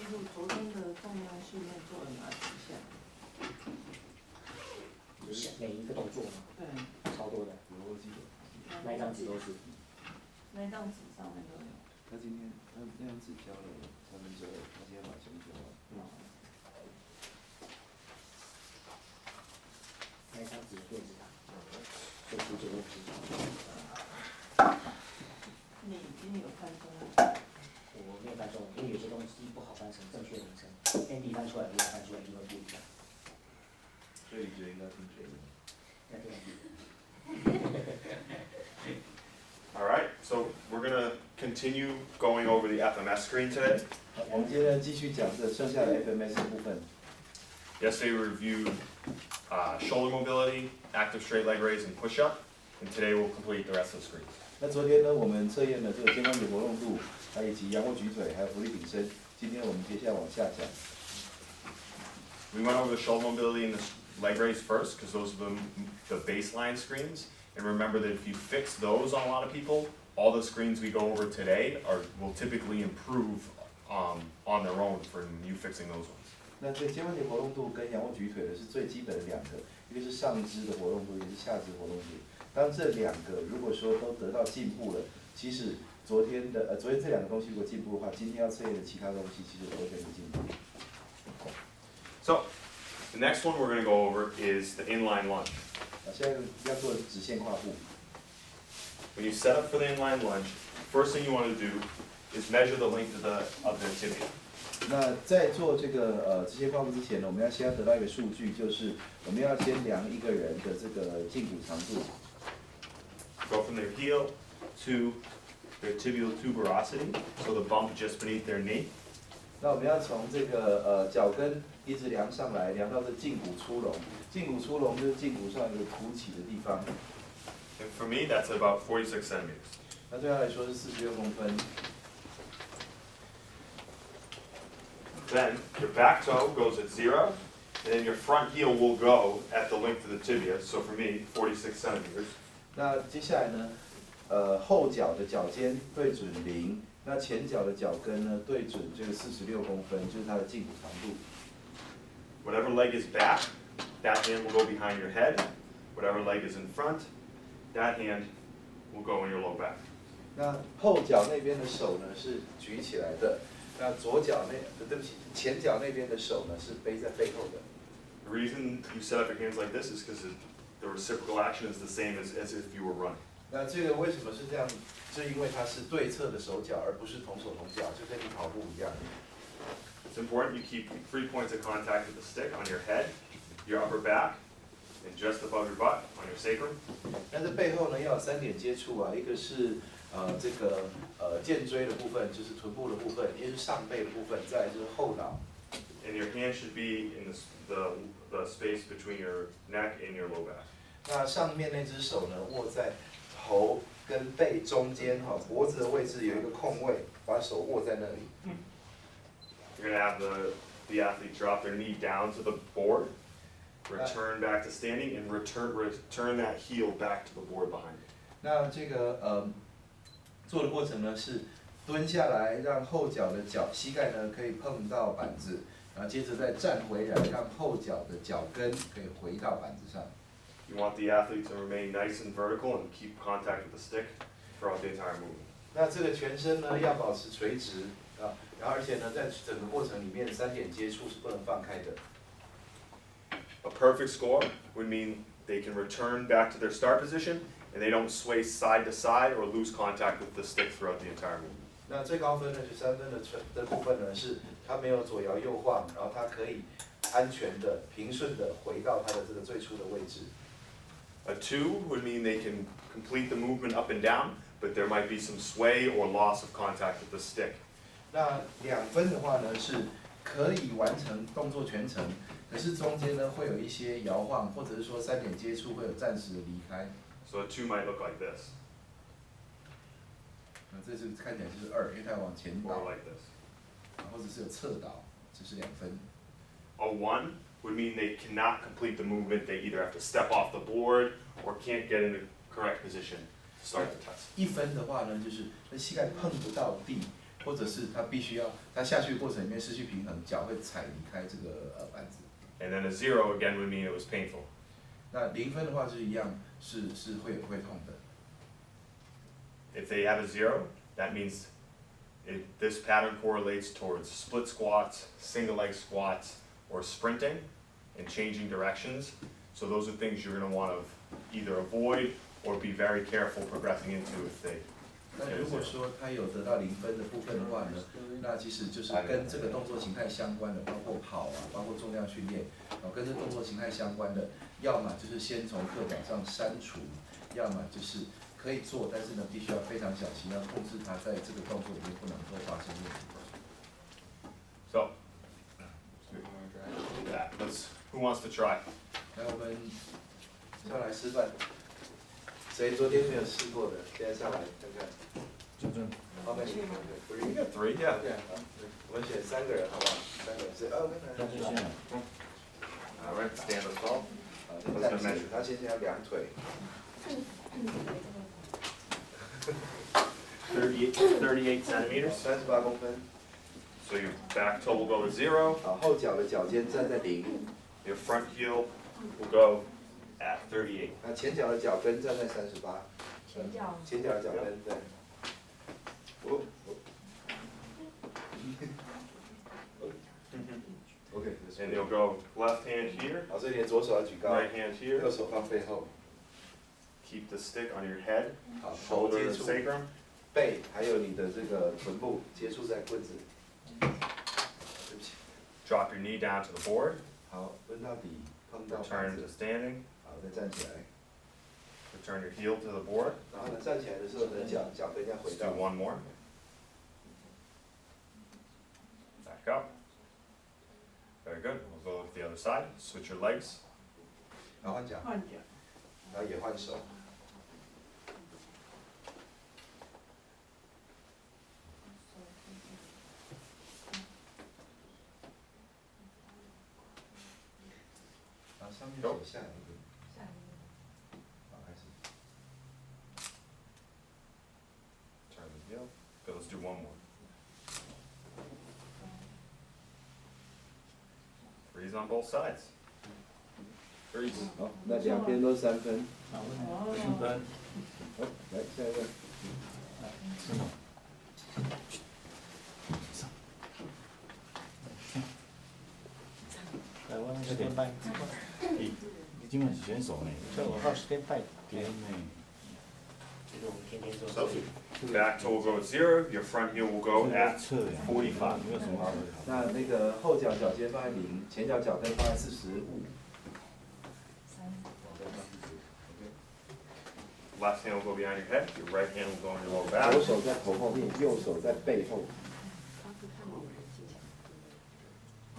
记录昨天的重量训练做了哪几项？就是每一个动作吗？对，超多的，那一张纸都是。那张纸上面都有。他今天那张纸交了2/3，他今天把全部交了。那一张纸的电子档，做出这个题。你已经有看中了？我没有翻中，因为有些东西不好翻成正确名称，ND 翻出来，如果翻出来一定会不一样。所以你觉得应该听谁的？ All right, so we're gonna continue going over the FMS screen today. 好，我们接着继续讲这剩下的 FMS 的部分。 Yesterday we reviewed shoulder mobility, active straight leg raise, and push-up, and today we'll complete the rest of the screen. 那昨天呢，我们测验了这个肩关节活动度，还有以及仰卧举腿，还有伏地挺身。今天我们接下来往下讲。We went over the shoulder mobility and the leg raise first, because those are the baseline screens. And remember that if you fix those on a lot of people, all the screens we go over today will typically improve on their own from you fixing those ones. 那这肩关节活动度跟仰卧举腿的是最基本的两个，一个是上肢的活动度，一个是下肢活动度。当这两个如果说都得到进步了，其实昨天这两个东西如果进步的话，今天要测验的其他东西其实都会跟着进步。So, the next one we're going to go over is the inline lunge. 现在要做直线跨步。 When you set up for the inline lunge, first thing you want to do is measure the length of the tibia. 那在做这个直线跨步之前呢，我们要先得到一个数据，就是我们要先量一个人的这个胫骨长度。Go from their heel to their tibial tuberosity, so the bump just beneath their knee. 那我们要从这个脚跟一直量上来，量到这胫骨出笼。胫骨出笼就是胫骨上有个凸起的地方。 And for me, that's about 46 centimeters. 那对他来说是46公分。 Then your back toe goes at 0, and then your front heel will go at the length of the tibia. So for me, 46 centimeters. 那接下来呢，后脚的脚尖对准0，那前脚的脚跟呢对准这个46公分，就是它的胫骨长度。 Whatever leg is back, that hand will go behind your head. Whatever leg is in front, that hand will go in your low back. 那后脚那边的手呢是举起来的，那对不起，前脚那边的手呢是背在背后的。 The reason you set up your hands like this is because the reciprocal action is the same as if you were running. 那这个为什么是这样？是因为它是对侧的手脚，而不是同手同脚，就跟你跑步一样。 It's important you keep 3 points of contact with the stick on your head, your upper back, and just above your butt on your sacrum. 但是背后呢要有3点接触啊，一个是这个肩椎的部分，就是臀部的部分；一个是上背的部分，再来就是后脑。 And your hand should be in the space between your neck and your low back. 那上面那只手呢握在头跟背中间，脖子的位置有一个空位，把手握在那里。 You're going to have the athlete drop their knee down to the board, return back to standing, and return that heel back to the board behind you. 那这个做的过程呢是蹲下来，让后脚的膝盖呢可以碰到板子，然后接着再站回来，让后脚的脚跟可以回到板子上。 You want the athlete to remain nice and vertical and keep contact with the stick throughout the entire movement. 那这个全身呢要保持垂直啊，然后而且呢在整个过程里面3点接触是不能放开的。 A perfect score would mean they can return back to their start position and they don't sway side to side or lose contact with the stick throughout the entire movement. 那最高分呢就3分的部分呢是它没有左摇右晃，然后它可以安全的、平顺的回到它的这个最初的位置。 A 2 would mean they can complete the movement up and down, but there might be some sway or loss of contact with the stick. 那2分的话呢是可以完成动作全程，可是中间呢会有一些摇晃，或者是说3点接触会有暂时的离开。 So a 2 might look like this, 那这是看起来就是2，因为它往前 or 倒， like this. 或者是有侧倒，这是2分。 A 1 would mean they cannot complete the movement. They either have to step off the board or can't get in the correct position to start the test. 1分的话呢就是那膝盖碰不到地，或者是他必须要他下去的过程里面失去平衡，脚会踩离开这个板子。 And then a 0 again would mean it was painful. 那0分的话是一样，是会痛的。 If they have a 0, that means this pattern correlates towards split squats, single leg squats, or sprinting and changing directions. So those are things you're going to want to either avoid or be very careful progressing into if they. 那如果说他有得到0分的部分的话呢，那其实就是跟这个动作形态相关的，包括跑啊，包括重量训练，跟这动作形态相关的，要么就是先从课表上删除，要么就是可以做，但是呢，必须要非常小心，要控制它在这个动作里面不能够发生问题。 So, yeah, who wants to try? 来，我们上来示范。谁昨天没有试过的，现在上来看看。好，那你 You got 3, yeah. OK， 好，我们选3个人，好不好？3个人是OK， All right, stand up tall. 好，先站起，他先要2腿。 38 centimeters. 38公分。 So your back toe will go to 0. 好，后脚的脚尖站在0。 Your front heel will go at 38. 那前脚的脚跟站在38。前脚的脚跟对。OK。And you'll go left hand here, 好，所以你的左手要举高， right hand here. 右手放背后。 Keep the stick on your head, 好，头 shoulder 接 to 触 sacrum. 背，还有你的这个臀部接触在棍子。对不起。 Drop your knee down to the board. 好，蹲到底，碰到板 Return to 子。 standing. 好，再站起来。 Return your heel to the board. 然后呢，站起来的时候呢，脚跟要回 Let's do 到。 one more. Back up. Very good. We'll go with the other side. Switch your legs. 然后换脚，换脚。然后也换手。然后上面手下一个。好，开始。 Turn the heel. Good. Let's do one more. Freeze on both sides. Freeze. 好，那2边都3分。哦。分。好，来下一个。台湾10点半，你今晚是选手呢？所以我到10点半。天呢？就是我们天天做 So back toe will go at 0. Your front heel will go at 45. 没有什么好。那个后脚脚尖放在0，前脚脚跟放在45。 Left hand will go behind your head. Your right hand will go on your lower back. 左手在头后面，右手在背后。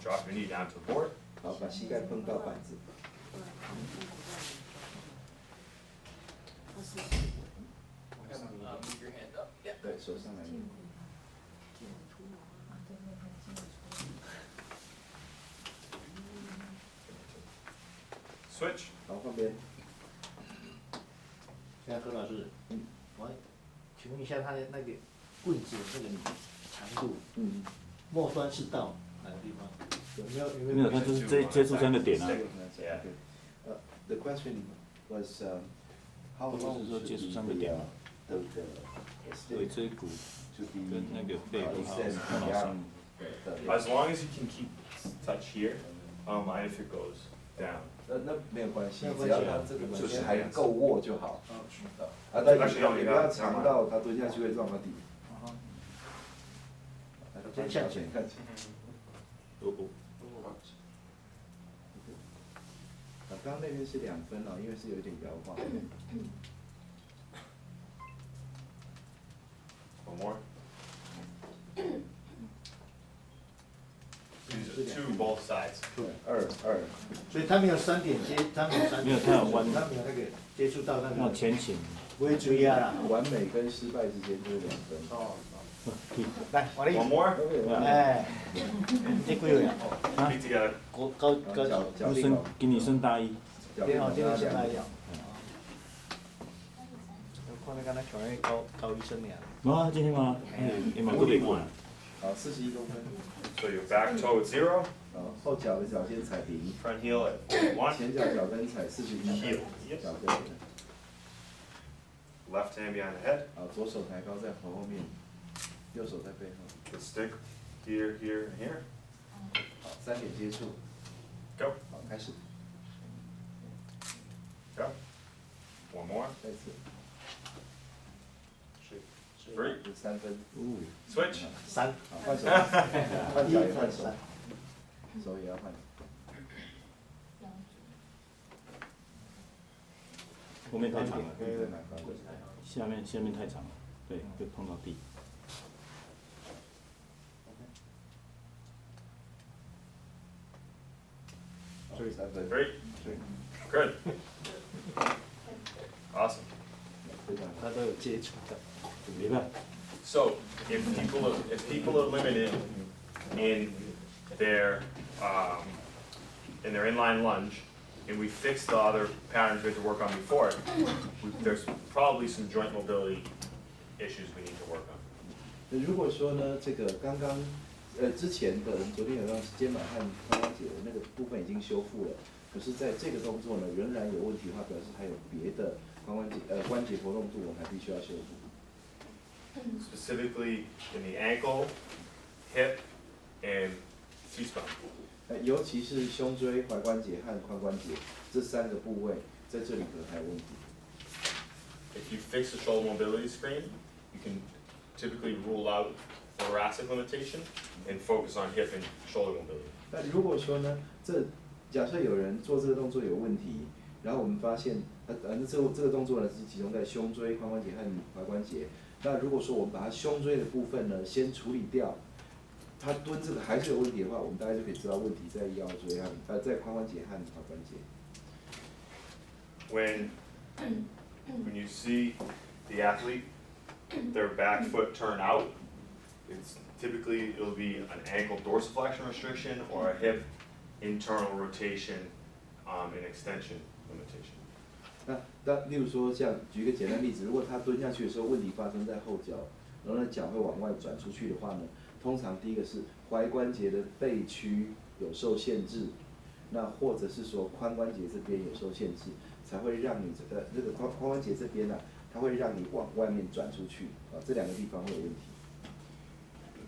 Drop your knee down to the board. 好，把膝盖碰到板子。对，手上来。 Switch. 好，换边。现在何老师，我请问一下他的那个棍子的这个长度，末端是到哪个地方？有没有，它就是接触3个点啊。 The question was how 不 long 是说 should 接触 be 3个点吗？ the 尾 stick 椎骨 to be 跟那个背部还有 extend 后脑勺 beyond the As long as you can keep touch here, mind if it goes down. 那没有关系，没有关系只要它这个中间还够握就好。啊，但也不要长到它蹲下去会撞到底。先向前看起。刚刚那边是2分哦，因为是有一点摇晃。 One more. These are 2 both sides. 2。所以他没有3点接，他没有3点，没有他有弯他没有那个接触到那那种个前倾。微椎啊啦。完美跟失败之间就是2分。哦。来，我的意 One 思。 more. 哎，这几位啊？ Feet together. 高升，给你升大一。对哦，这个现在要。我看你敢若像那高医生尔。无啊，今天嘛，伊嘛搁袂惯。好，41公分。 So your back toe at 0, 好，后脚的脚尖踩平， front heel at 41, 前脚脚跟踩41， heel, yep. 脚跟。 Left hand behind the head, 好，左手抬高在头后面，右手在背后。 the stick here, here, and here. 好，3点接触。 Go, 好，开始， go. One more, 再次。 3, 3分。 switch. 3，好，换手，换脚也换手，手也要换。后面太长了，对对，蛮高的。下面太长了，对，会碰到地。 3分。 Great, 对， good. Awesome. 非常好。他都有接触的。明白。 So if people are limited in their inline lunge, and we fix the other patterns we had to work on before it, there's probably some joint mobility issues we need to work on. 如果说呢，这个刚刚之前的我们昨天有让肩膀和髋关节的那个部分已经修复了，可是在这个动作呢仍然有问题的话，表示还有别的关节活动度我们还必须要修复。 Specifically in the ankle, hip, and C-spine. 尤其是胸椎、踝关节和髋关节这3个部位，在这里可能还有问题。 If you fix the shoulder mobility screen, you can typically rule out thoracic limitation and focus on hip and shoulder mobility. 那如果说呢，假设有人做这个动作有问题，然后我们发现，这个动作呢是集中在胸椎、髋关节和踝关节。那如果说我们把它胸椎的部分呢先处理掉，他蹲这个还是有问题的话，我们大概就可以知道问题在腰椎和在髋关节和踝关节。 When you see the athlete, their back foot turn out, it'll be an ankle dorsiflexion restriction or a hip internal rotation and extension limitation. 那例如说像举一个简单例子，如果他蹲下去的时候问题发生在后脚，然后呢脚会往外转出去的话呢，通常第一个是踝关节的背屈有受限制，那或者是说髋关节这边有受限制，才会让你这个髋关节这边呢、它会让你往外面转出去啊，这2个地方会有问题。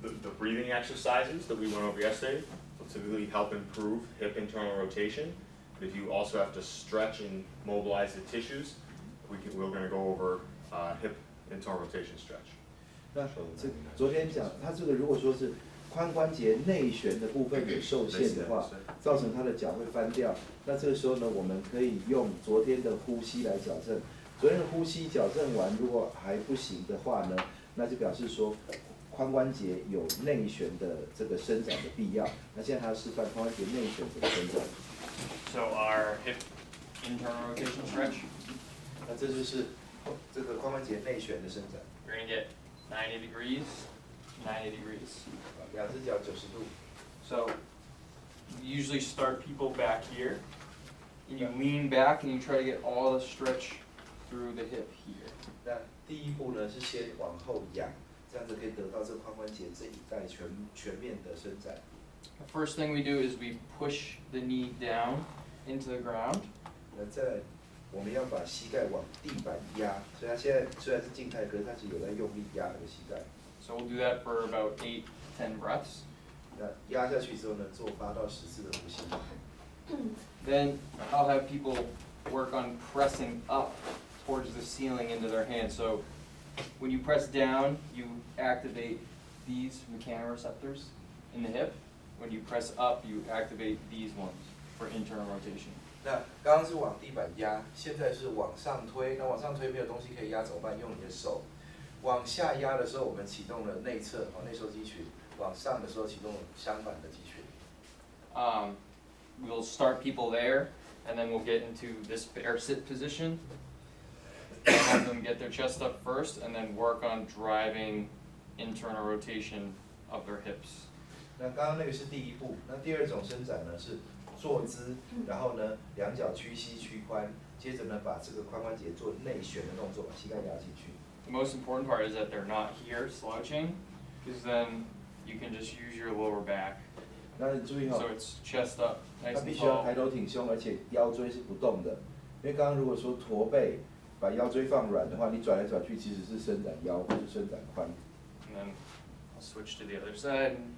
The breathing exercises that we went over yesterday will typically help improve hip internal rotation. But if you also have to stretch and mobilize the tissues, we're going to go over hip internal rotation stretch. 那昨天讲，它这个如果说是髋关节内旋的部分有受限的话，造成他的脚会翻掉。那这个时候呢，我们可以用昨天的呼吸来矫正。昨天的呼吸矫正完，如果还不行的话呢，那就表示说髋关节有内旋的这个伸展的必要。那现在他要示范髋关节内旋怎么伸展。 So our hip internal rotation stretch, 那这就是这个髋关节内旋的伸展。 you're gonna get 90 degrees, 90 degrees. 2只脚90度。 So you usually start people back here, and you lean back and you try to get all the stretch through the hip here. 那第一步呢是先往后仰，这样子可以得到这髋关节这一带全面的伸展。 The first thing we do is we push the knee down into the ground. 那再来，我们要把膝盖往地板压，所以它现在虽然是静态，可是它是有在用力压那个膝盖。 So we'll do that for about 8, 10 breaths. 那压下去之后呢，做8到10次的呼吸。 Then I'll have people work on pressing up towards the ceiling into their hands. So when you press down, you activate these mechanoreceptors in the hip. When you press up, you activate these ones for internal rotation. 那刚刚是往地板压，现在是往上推。那往上推没有东西可以压怎么办？用你的手。往下压的时候，我们启动了内侧内收肌群；往上的时候启动了相反的肌群。We'll start people there, and then we'll get into this bear sit position. Have them get their chest up first, and then work on driving internal rotation of their hips. 那刚刚那个是第一步，那第2种伸展呢是坐姿，然后呢2脚屈膝屈髋，接着呢把这个髋关节做内旋的动作，把膝盖压进去。The most important part is that they're not here slouching, because then you can just use your lower back. 那你注意哈、 So it's chest up, 它 nice 必 and 须要 tall. 抬头挺胸，而且腰椎是不动的。因为刚刚如果说驼背，把腰椎放软的话，你转来转去其实是伸展腰，不是伸展髋。 And then I'll switch to the other side and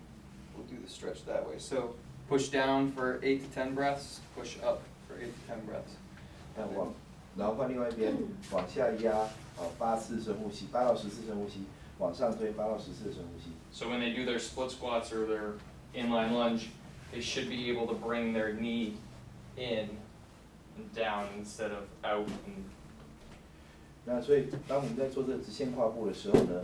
we'll do the stretch that way. So push down for 8 to 10 breaths, push up for 8 to 10 breaths. 那然后换另外一边，往下压，好，8次深呼吸，8到10次深呼吸，往上推8到10次深呼吸。 So when they do their split squats or their inline lunge, they should be able to bring their knee in and down instead of out and 那所以当我们在做这个直线跨步的时候呢，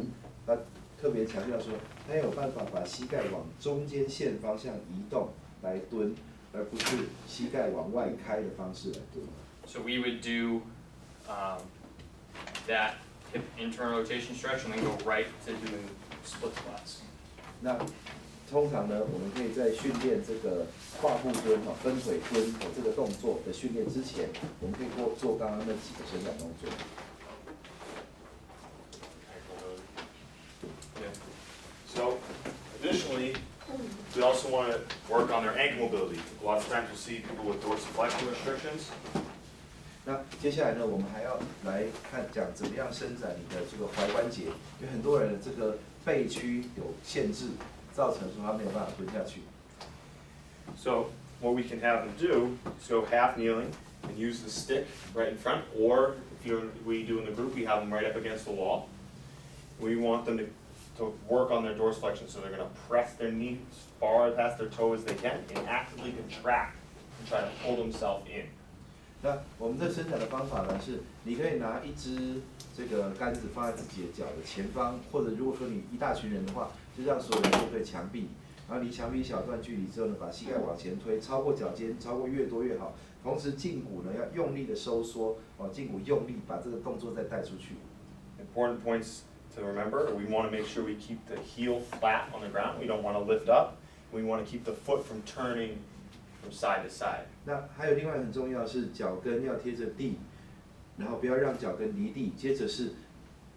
他特别强调说，他要有办法把膝盖往中间线方向移动来蹲，而不是膝盖往外开的方式来蹲。 so we would do that hip internal rotation stretch and then go right to doing split squats. 那通常呢，我们可以在训练这个跨步蹲分腿蹲这个动作的训练之前，我们可以做刚刚那几个伸展动作。 So additionally, we also want to work on their ankle mobility. Lots of times you'll see people with dorsiflexion restrictions. 那接下来呢，我们还要来讲怎么样伸展你的这个踝关节，因为很多人的这个背屈有限制，造成说他没有办法蹲下去。 So what we can have them do is go half kneeling and use the stick right in front, or if we do in the group, we have them right up against the wall. We want them to work on their dorsiflexion, so they're going to press their knees as far past their toe as they can and actively contract and try to pull themselves in. 那我们的伸展的方法呢，是你可以拿一支这个杆子放在自己的脚的前方，或者如果说你一大群人的话，就让所有人面对墙壁，然后离墙壁一小段距离之后呢，把膝盖往前推，超过脚尖，超过越多越好。同时胫骨呢要用力的收缩，胫骨用力把这个动作再带出去。 Important points to remember, we want to make sure we keep the heel flat on the ground. We don't want to lift up. We want to keep the foot from turning from side to side. 那还有另外很重要是脚跟要贴着地，然后不要让脚跟离地。接着是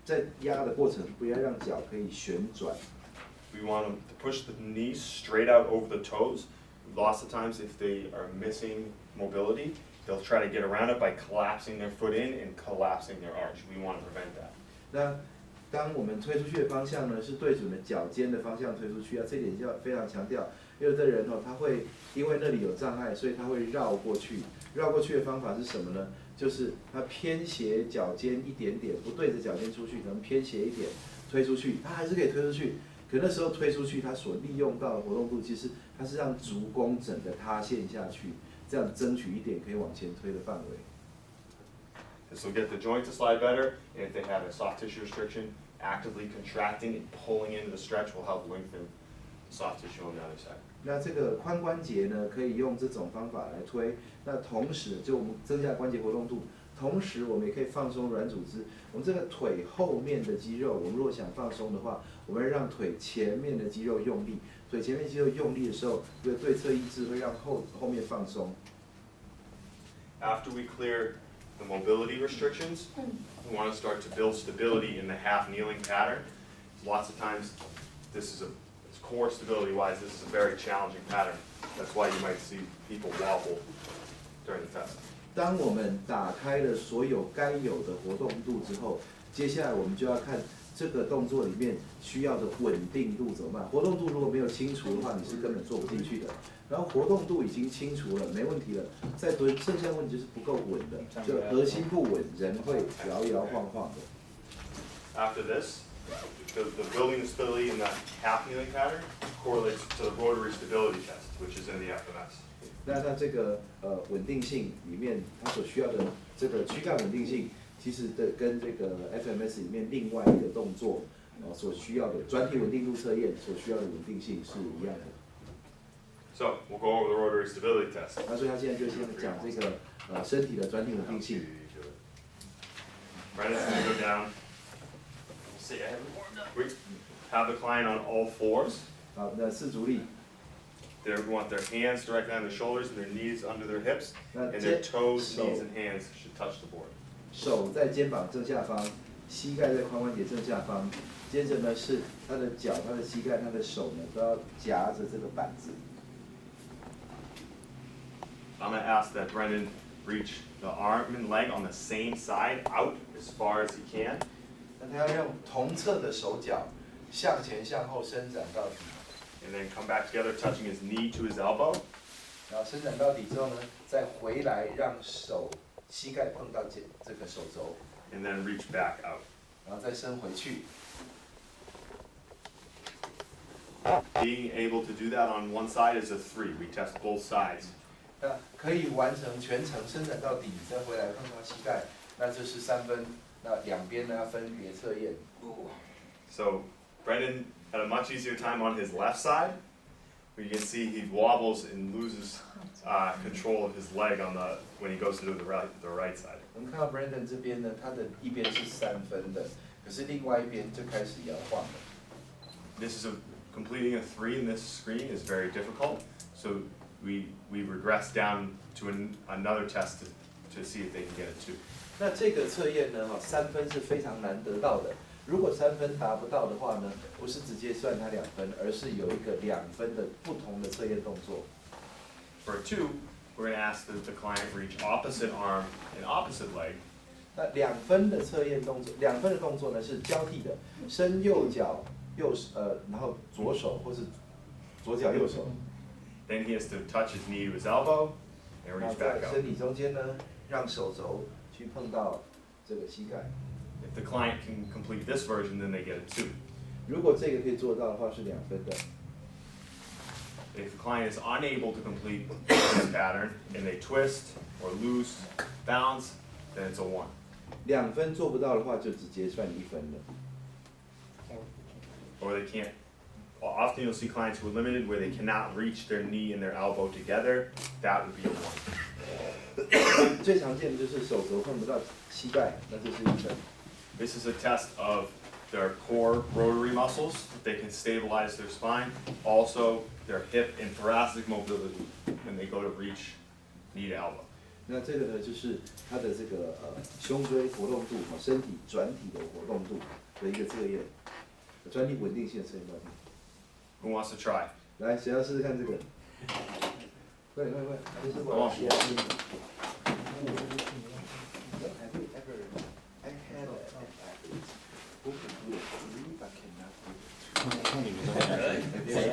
在压的过程，不要让脚可以旋转。 We want them to push the knees straight out over the toes. Lots of times if they are missing mobility, they'll try to get around it by collapsing their foot in and collapsing their arch. We want to prevent that. 那当我们推出去的方向呢，是对准了脚尖的方向推出去啊，这点就要非常强调。有的人他会因为那里有障碍，所以他会绕过去。绕过去的方法是什么呢？就是他偏斜脚尖一点点，不对着脚尖出去，可能偏斜一点推出去，他还是可以推出去。可那时候推出去，他所利用到的活动度，其实它是让足弓整个塌陷下去，这样争取一点可以往前推的范围。 This will get the joint to slide better, and if they have a soft tissue restriction, actively contracting and pulling into the stretch will help lengthen the soft tissue on the other side. 那这个髋关节呢，可以用这种方法来推。那同时，就我们增加关节活动度，同时我们也可以放松软组织。我们这个腿后面的肌肉，我们如果想放松的话，我们要让腿前面的肌肉用力。腿前面肌肉用力的时候，这个对侧抑制会让后面放松。 After we clear the mobility restrictions, we want to start to build stability in the half kneeling pattern. Lots of times, this is core stability wise, this is a very challenging pattern. That's why you might see people wobble during the test. 当我们打开了所有该有的活动度之后，接下来我们就要看这个动作里面需要的稳定度怎么办？活动度如果没有清除的话，你是根本做不进去的。然后活动度已经清除了，没问题了，再蹲，剩下的问题就是不够稳的，就核心不稳，人会摇摇晃晃的。 After this, the building the stability in that half kneeling pattern correlates to the rotary stability test, which is in the FMS. 那这个稳定性里面，它所需要的这个躯干稳定性，其实跟这个 FMS 里面另外一个动作所需要的转体稳定度测验所需要的稳定性是一样的。 So we'll go over the rotary stability test. 那所以他现在就先讲这个身体的转体稳定性。 Brennan's gonna go down. See, I haven't warmed up. We have the client on all fours. 好，那四足力。 They want their hands directly on their shoulders and their knees under their hips, 那 and their 肩 toes, 手 knees, and hands should touch the board. 手在肩膀正下方，膝盖在髋关节正下方，接着呢是他的脚、他的膝盖、他的手呢都要夹着这个板子。I'm gonna ask that Brendan reach the arm and leg on the same side out as far as he can. 那他要用同侧的手脚向前向后伸展到底， And then come back together, touching his knee to his elbow. 然后伸展到底之后呢，再回来让膝盖碰到这个手肘， And then reach back out. 然后再伸回去。 Being able to do that on one side is a 3. We test both sides. 那可以完成全程伸展到底，再回来碰到膝盖，那这是3分。那两边呢要分别测验。 So Brendan had a much easier time on his left side. You can see he wobbles and loses control of his leg when he goes to do the right side. 我们看到 Brandon 这边呢，他的一边是3分的，可是另外一边就开始摇晃了。 This is completing a 3 in this screen is very difficult. So we regress down to another test to see if they can get a 2. 那这个测验呢，3分是非常难得到的。如果3分达不到的话呢，不是直接算他2分，而是有一个2分的不同的测验动作。 For a 2, we're going to ask that the client reach opposite arm and opposite leg. 那2分的测验动作，2分的动作呢是交替的，伸右脚然后左手或是左脚右手， Then he has to touch his knee to his elbow and 然后 reach 在 back out. 身体中间呢，让手肘去碰到这个膝盖。 If the client can complete this version, then they get a 2. 如果这个可以做到的话，是2分的。 If the client is unable to complete this pattern and they twist or loose, bounce, then it's a 1. 2分做不到的话，就直接算1分的。 Or they can't. Well, often you'll see clients who are limited where they cannot reach their knee and their elbow together. That would be a 1. 最常见的就是手肘碰不到膝盖，那这是1分。 This is a test of their core rotary muscles. They can stabilize their spine. Also, their hip and thoracic mobility when they go to reach knee to elbow. 那这个呢，就是他的这个胸椎活动度身体转体的活动度的一个测验，转体稳定性的测验到底。 Who wants to try? 来，谁要试试看这个？快点，这是我。 Come on. Have you ever? I had an athlete who could do a 3 but cannot do a 2. 看你们都在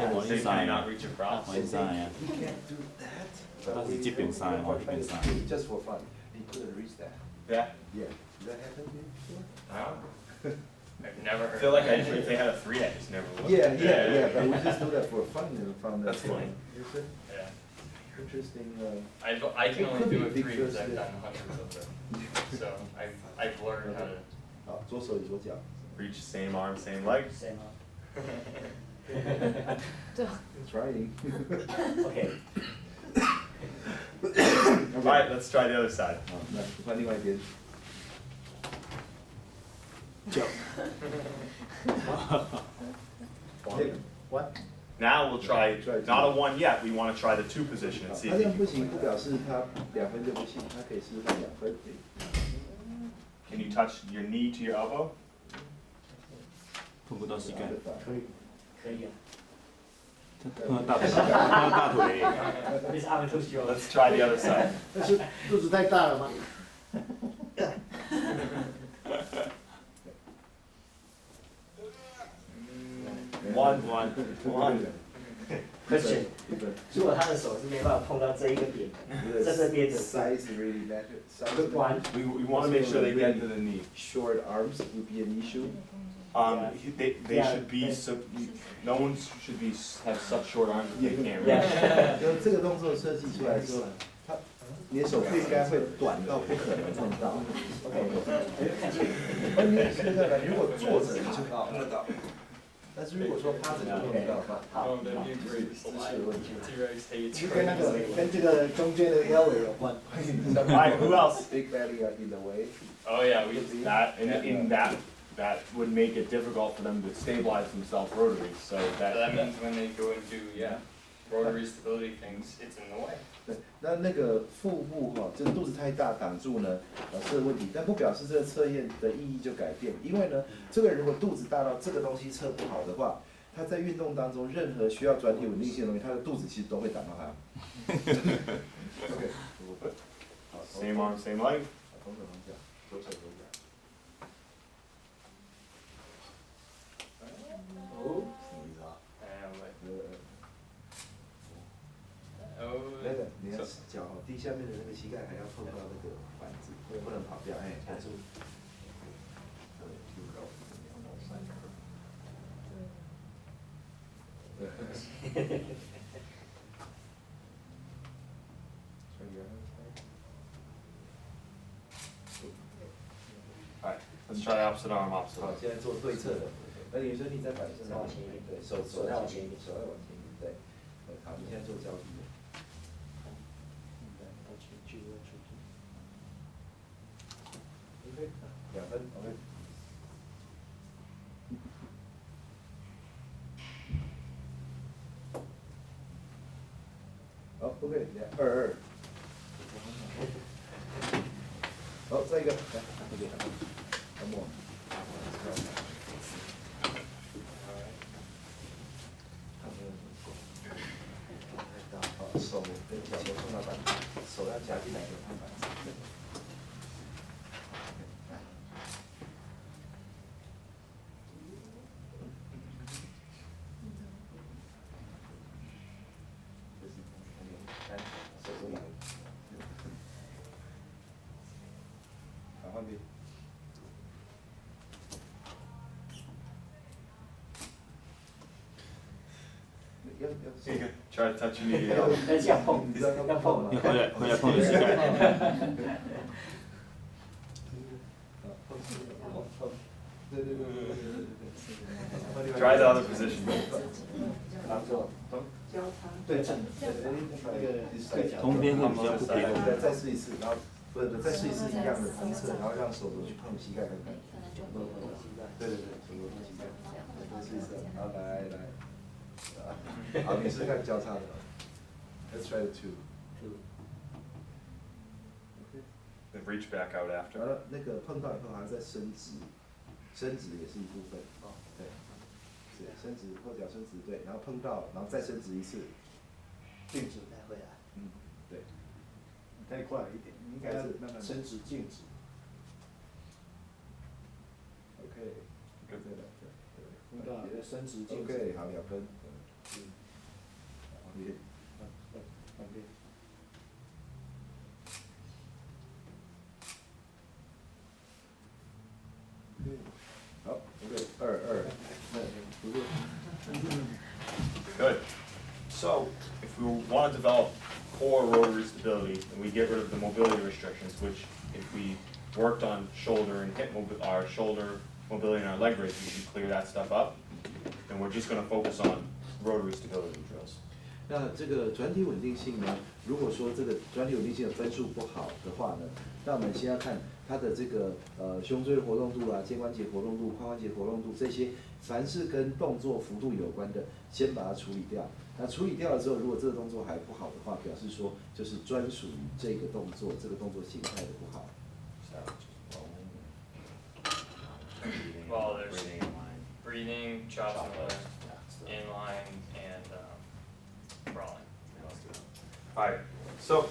黄 They 一山 cannot 呀， reach across. 黄一山呀， He can't do that. 他是这边山，我这边山。 Just for fun, he couldn't reach that. Yeah. Yeah. Did that happen to you before? I don't know. I've never I heard. feel like if they had a 3, I just never would. Yeah. But we just do that for fun and from the. That's funny. Is it Yeah. interesting? I can It only could do be a 3 because because, I've yeah. done hundreds of them. So I've learned how to. 好，左手与左脚。 Reach same arm, same leg. Same arm. Trying. Okay. All right, let's try the other side. 好，那换另外一边。脚。 What？ Now we'll try, not a 1 yet, we want to try the 2 position 好 and see 他 if 这 you 样不 can 行， complete 不 that. 表示他2分就不行，他可以试试看2分。 Can you touch your knee to your elbow? 碰不到膝盖，可以。可以啊。碰到大腿，碰到大腿。 This arm too short. Let's try the other side. 但是肚子太大了吗？ 1. Question. 1分。如果他的手是没办法碰到这一个点，在这边的 Size really matter. Size Good one. We want to make sure they get to the knee. Short arms would be an issue. They Yeah. should be, no one should be, have such short arms that they can't reach. Yeah. 就这个动作设计出来之后，你的手不应该会短到不可能碰到。你试试看，如果坐着你就碰得到，但是如果说趴着就碰不到的话，好， that'd be great. 姿势的问题。 T-Rex hates 就跟那个跟这个中间的腰围有关。 All right, who else? Big belly are in the way. Oh yeah, we. That, in that would make it difficult for them to stabilize themselves rotary, so That that, means when they go and do rotary stability things, it's in the way. 对，那个腹部哈，就是肚子太大挡住呢，是问题，但不表示这个测验的意义就改变，因为呢，这个人如果肚子大到这个东西测不好的话，他在运动当中任何需要转体稳定性的东西，他的肚子其实都会挡到他。OK， 好 Same arm, same leg. 同手同脚，左手左脚。哦，什么意思啊？那个你要脚低下面的那个膝盖还要碰到那个板子，不能跑掉，哎，看住。Alright, let's try opposite arm, opposite 好， arm. 现在做对侧的。那你说你再摆正，再往前一点对，手再往前一点手再往前一点，对。好，你现在做交替的。OK，2分 ，OK。好 ，OK， 2-2。好，再一个，来，OK， 1 more。好，手跟脚都碰到板子，手要夹进来给碰板子。手中有。好，换边。要 Here you go. Try touching the. 要这样碰，你知道要碰吗？你回来碰你膝盖。对。 Try the other position. 交叉。对，那个对角。同边会比较不平衡。再试一次，然后不再试一次一样的方侧，然后让手肘去碰膝盖看看。对，手肘碰膝盖。再试一次，好，来。好，你试看交叉的。Let's try the 2. Then reach back out 完 after. 了，那个碰到以后还要再伸直，伸直也是一部分。对，是伸直，后脚伸直，对，然后碰到，然后再伸直一次。静止再回来。对。太快了一点，应该慢慢伸直静止。OK， 对。碰到再伸直静止。OK， 好，2分。旁边。好 ，OK， 2-2。不错。 Good. So, if we want to develop core rotary stability, and we get rid of the mobility restrictions, which if we worked on shoulder and hip our shoulder mobility and our leg raise, we should clear that stuff up. And we're just going to focus on rotary stability drills. 那这个转体稳定性呢？如果说这个转体稳定性的分数不好的话呢，那我们先要看它的这个胸椎活动度啊、肩关节活动度、髋关节活动度这些，凡是跟动作幅度有关的，先把它处理掉。那处理掉了之后，如果这个动作还不好的话，表示说就是专属于这个动作、这个动作形态的不好。 Well, there's breathing, chopping inline, and crawling. Alright, so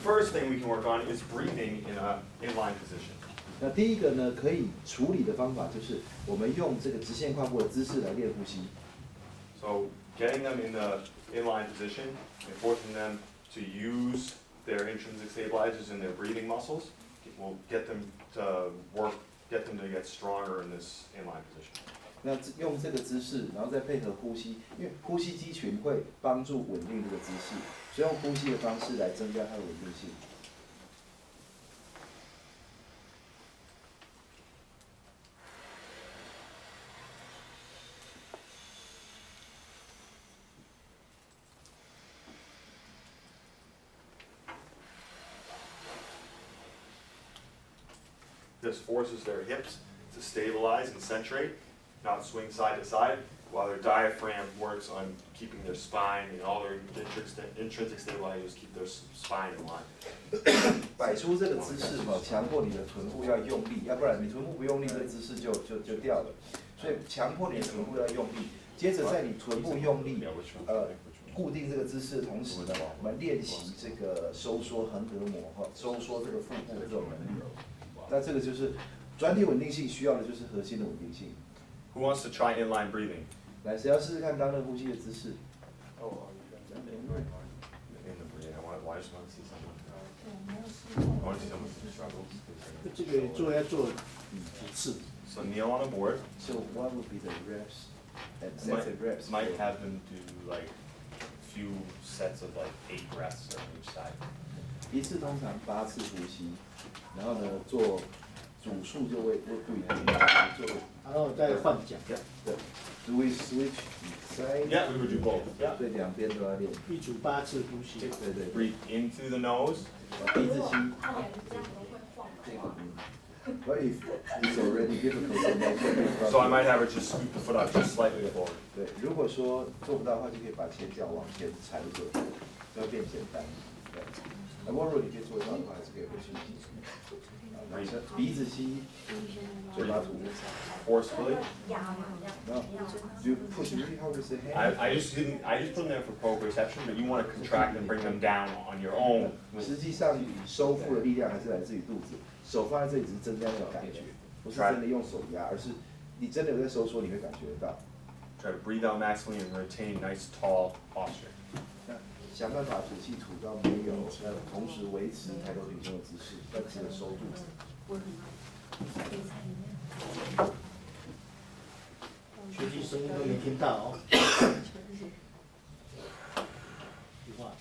first thing we can work on is breathing in a inline position. 那第一个呢，可以处理的方法就是我们用这个直线跨步的姿势来练呼吸。 So getting them in the inline position and forcing them to use their intrinsic stabilizers in their breathing muscles will get them to work, get them to get stronger in this inline position. 那用这个姿势，然后再配合呼吸，因为呼吸肌群会帮助稳定这个姿势，所以用呼吸的方式来增加它的稳定性。 This forces their hips to stabilize and centrate, not swing side to side, while their diaphragm works on keeping their spine and all their intrinsic stabilizers keep their spine in line. 摆出这个姿势嘛，强迫你的臀部要用力，要不然你臀部不用力，这个姿势就掉了。所以强迫你的臀部要用力，接着在你臀部用力，固定这个姿势的同时呢，我们练习这个收缩横膈膜哈，收缩这个腹部的这种能力。那这个就是转体稳定性需要的就是核心的稳定性。Who wants to try inline breathing? 来，谁要试试看刚刚呼吸的姿势？ In the breathing, I just want to see someone. 对，没有试过。 I want to see someone who struggles. 这个要做几次？ So kneel on a board. So what would be the reps and sets and reps? Might have them do like a few sets of like 8 breaths on each side. 一次通常8次呼吸，然后呢做组数就会不一定，做然后再换脚。对 ，Do we switch side？ Yeah, we would do both. Yeah. 对，两边都要练。一组8次呼吸。对对对。 Breathe in through the nose. 鼻子吸。But if it's already difficult, So I might have her just scoop the foot out just slightly forward. 对，如果说做不到的话，就可以把前脚往前踩一点，就会变简单。对，如果你可以做到的话，还是可以回去吸。鼻子吸，嘴巴吐。 Forcefully. No, you push really hard with the hand. I just put them there for proprioception, but you want to contract and bring them down on your own. 实际上，收腹的力量还是来自于肚子，手放在这里只是增加那个感觉，不是真的用手压，而是你真的有在收缩，你会感觉得到。 Try to breathe out maximally and retain nice tall posture. 那想办法吐气吐到没有，那同时维持抬头挺胸的姿势，但记得收肚子。学习声音都没听到哦。句话，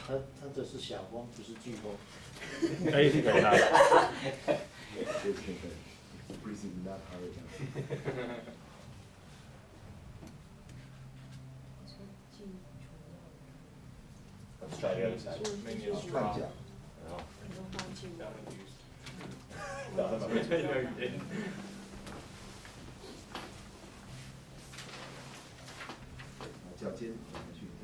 他这是小风，不是飓风。哎，可以啦。对对对 ，breathing not hard. Let's try the other side. 换脚。 脚尖往下去，对。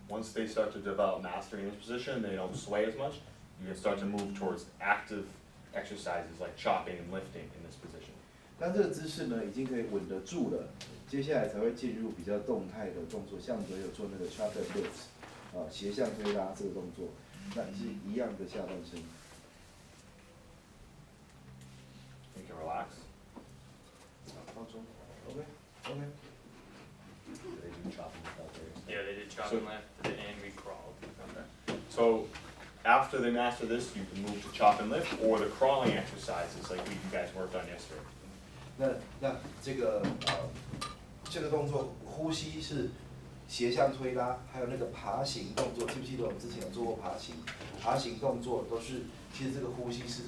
Once they start to develop mastery in this position, they don't sway as much. You can start to move towards active exercises like chopping and lifting in this position. 当这个姿势呢已经可以稳得住了，接下来才会进入比较动态的动作，像我们有做那个 chop and lift， 斜向推拉这个动作，那是一样的下半身。You can relax. 放松 ，OK OK。 They do chopping and lift. Yeah, they did chop So- and lift, and we crawled. Okay. So after they master this, you can move to chop and lift or the crawling exercises like you guys worked on yesterday. 那这个这个动作呼吸是斜向推拉，还有那个爬行动作，记不记得我们之前有做过爬行？爬行动作都是，其实这个呼吸是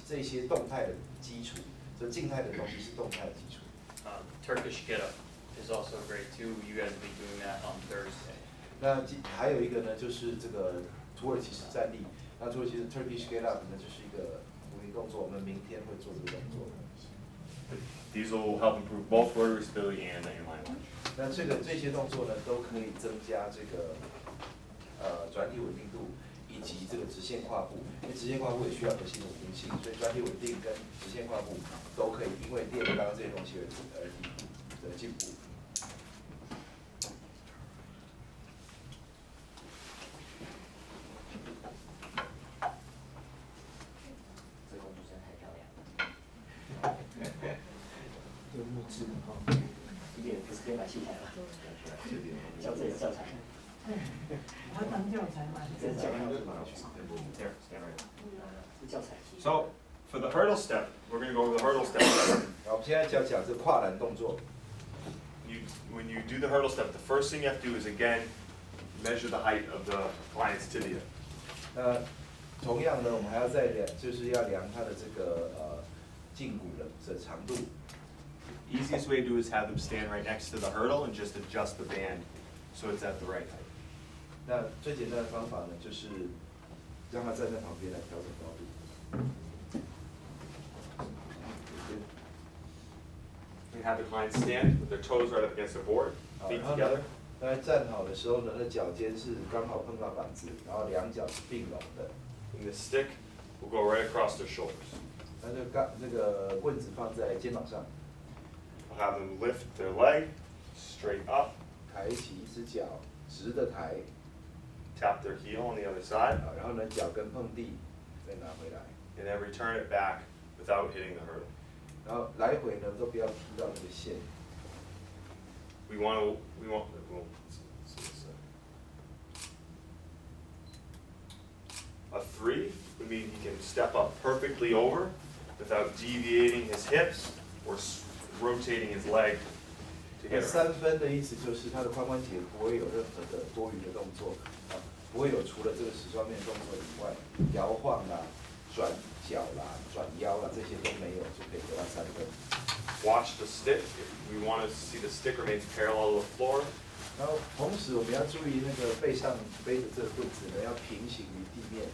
这些动态的基础，这静态的东西是动态的基础。 Turkish get up is also great too. You guys will be doing that on Thursday. 那还有一个呢，就是这个土耳其式站立。那土耳其式 Turkish get up 呢，就是一个无力动作，我们明天会做这个动作。 These will help improve both vertebrae stability and the inline lunge. 那这些动作呢，都可以增加这个转体稳定度，以及这个直线跨步。因为直线跨步也需要核心的稳定性，所以转体稳定跟直线跨步都可以因为练刚刚这些东西而进步。 这个主持人太漂亮了，有木质哈。一点不是可以把器材吗？教这个教材，我会当教材嘛。这是教材， There, stand right. 是教材。 So for the hurdle step, we're going to go over the hurdle step. 好，我们现在讲这个跨栏动作。 When you do the hurdle step, the first thing you have to do is again measure the height of the client's tibia. 同样呢，我们还要再量，就是要量它的这个胫骨的长度。 Easiest way to do is have them stand right next to the hurdle and just adjust the band so it's at the right height. 那最简单的方法呢，就是让他站在旁边来调整高度。 And have the client stand with their toes right up against the board, 好， feet 然后呢 together.，大家站好的时候呢，那脚尖是刚好碰到板子，然后两脚是并拢的。 And the stick will go right across their shoulders. 那个棍子放在肩膀上， I'll have them lift their leg straight up, 抬起一只脚，直的抬， tap their heel on the other side, 然后呢脚跟碰地，再拿回来， and then return it back without hitting the hurdle. 然后来回呢都不要踢到那个线。 We want, well, let's see this. A 3 would mean he can step up perfectly over without deviating his hips or rotating his leg to 那 get around. 3分的意思就是他的髋关节不会有任何的多余的动作，啊，不会有除了这个矢状面动作以外，摇晃啦、转脚啦、转腰啦这些都没有，就可以得到3分。 Watch the stick. If we want to see the stick remains parallel to the floor. 然后同时我们要注意那个背上背的这个棍子呢要平行于地面。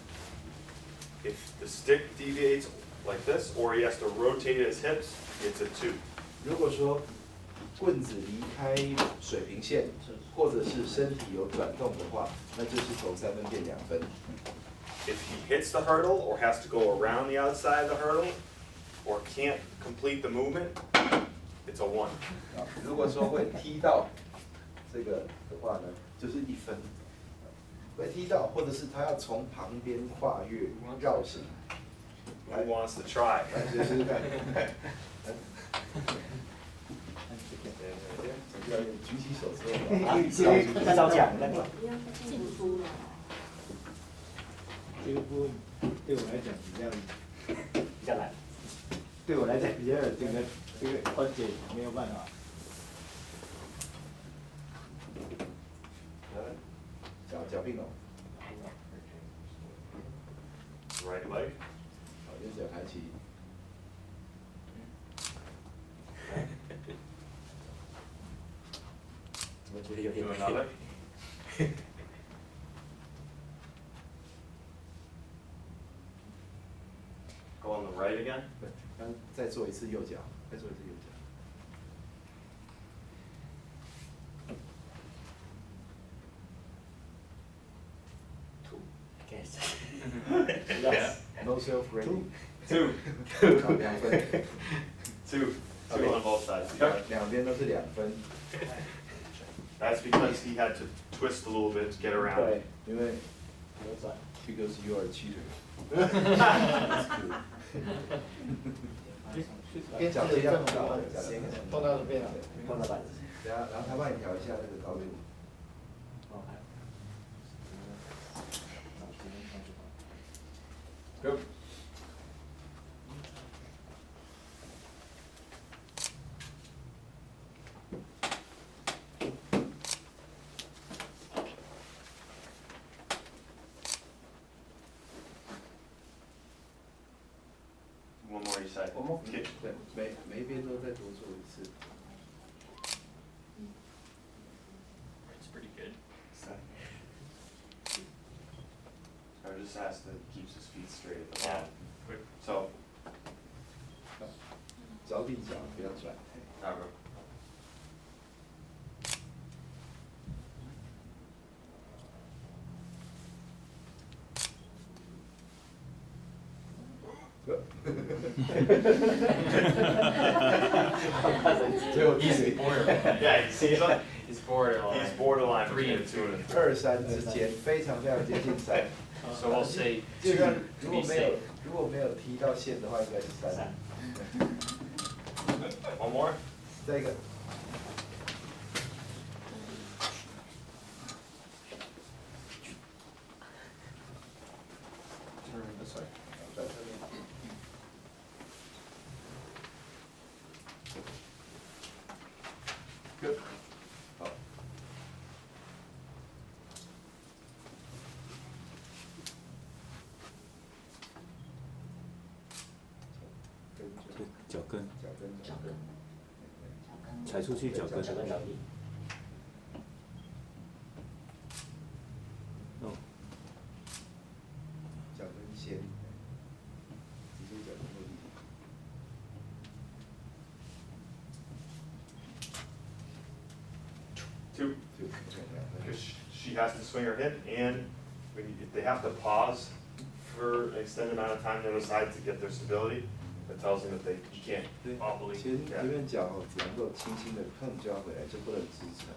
If the stick deviates like this, or he has to rotate his hips, it's a 2. 如果说棍子离开水平线，或者是身体有转动的话，那就是从3分变2分。 If he hits the hurdle or has to go around the outside of the hurdle, or can't complete the movement, it's a 1. 啊，如果说会踢到这个的话呢，就是1分。会踢到，或者是他要从旁边跨越绕行。 Who wants to try? 来试试看。要举起手之后，啊，是照讲那个。进出了。这个部分对我来讲比较难。对我来讲比较这个关节没有办法。脚并拢， Right leg. 好，右脚抬起。我觉得有点 Do another. Go on the right again. 刚再做一次右脚，再做一次右脚。 Yes. No self grading。 2. 好，2分。 2. 2 on both sides. 两边都是2分。 That's because he had to twist a little bit to get around. 对，因为扭转。 because you are a cheater。边脚这样高，碰到这边了。碰到板子。然后他帮你调一下那个高度。 Go. One more each side. 对，每一边都再多做一次。 It's pretty good. So I just asked that he keeps his feet straight at the Yeah. bottom. So, 着地脚不要转。 now go. He's borderline. Yeah, he's He's borderline. borderline 3 between and the 2 and 2、a 3之间，非常接近3。 So we'll say 就 2 算 to 如 be 果没有 safe. 踢到线的话，应该是3。 One more? 再一个。 Turn this way. 转侧面。Good。好。对不起。脚跟。踩出去脚跟。脚跟着地。哦。脚跟先，直接脚跟落地。Two. Two. Because she has to swing her hip, and if they have to pause for an extended amount of time on the other side to get their stability, that tells them that you can't 对 wobbly. 其实这边脚只能够轻轻的碰就要回来，就不能支撑。